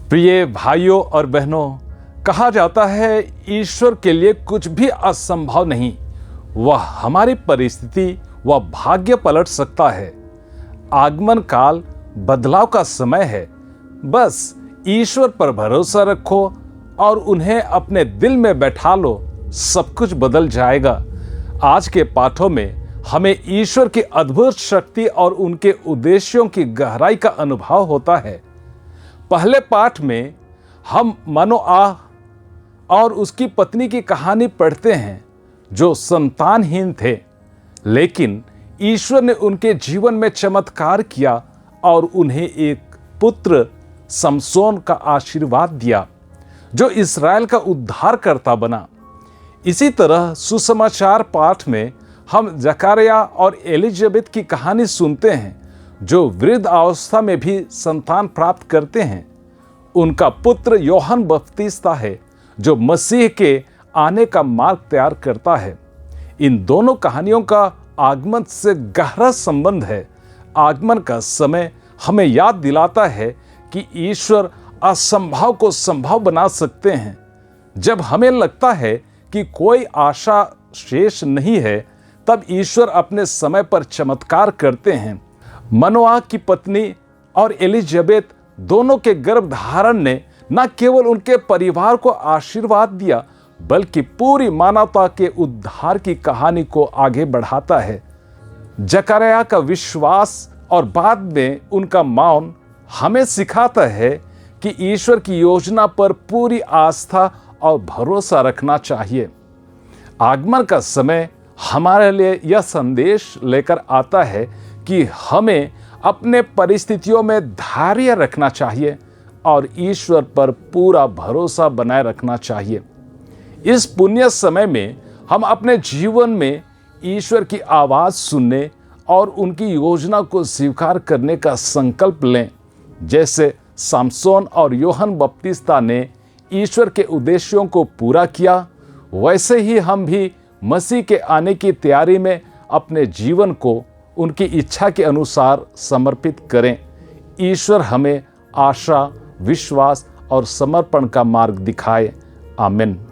प्रिय भाइयों और बहनों, कहा जाता है ईश्वर के लिए कुछ भी असंभव नहीं। वह हमारी परिस्थिति व भाग्य पलट सकता है। आगमन काल बदलाव का समय है। बस ईश्वर पर भरोसा रखो और उन्हें अपने दिल में बैठा लो, सब कुछ बदल जाएगा। आज के पाठों में हमें ईश्वर की अद्भुत शक्ति और उनके उद्देश्यों की गहराई का अनुभव होता है। पहले पाठ में हम मनोआह और उसकी पत्नी की कहानी पढ़ते हैं, जो संतानहीन थे, लेकिन ईश्वर ने उनके जीवन में चमत्कार किया और उन्हें एक पुत्र समसोन का आशीर्वाद दिया, जो इस्राएल का उद्धारकर्ता बना। इसी तरह सुसमाचार पाठ में हम जकरिया और एलिजाबेथ की कहानी सुनते हैं, जो वृद्ध अवस्था में भी संतान प्राप्त करते हैं। उनका पुत्र यूहन्ना बपतिस्ता है, जो मसीह के आने का मार्ग तैयार करता है। इन दोनों कहानियों का आगमन से गहरा संबंध है। आगमन का समय हमें याद दिलाता है कि ईश्वर असंभव को संभव बना सकते हैं। जब हमें लगता है कि कोई आशा शेष नहीं है, तब ईश्वर अपने समय पर चमत्कार करते हैं। मनोआह की पत्नी और एलिजाबेथ दोनों के गर्भधारण ने न केवल उनके परिवार को आशीर्वाद दिया, बल्कि पूरी मानवता के उद्धार की कहानी को आगे बढ़ाता है। जकरिया का विश्वास और बाद में उनका मौन हमें सिखाता है कि ईश्वर की योजना पर पूरी आस्था और भरोसा रखना चाहिए। आगमन का समय हमारे लिए यह संदेश लेकर आता है कि हमें अपने परिस्थितियों में धैर्य रखना चाहिए और ईश्वर पर पूरा भरोसा बनाए रखना चाहिए। इस पुण्य समय में हम अपने जीवन में ईश्वर की आवाज़ सुनने और उनकी योजना को स्वीकार करने का संकल्प लें। जैसे समसोन और यूहन्ना बपतिस्ता ने ईश्वर के उद्देश्यों को पूरा किया, वैसे ही हम भी मसीह के आने की तैयारी में अपने जीवन को उनकी इच्छा के अनुसार समर्पित करें। ईश्वर हमें आशा, विश्वास और समर्पण का मार्ग दिखाए। आमीन।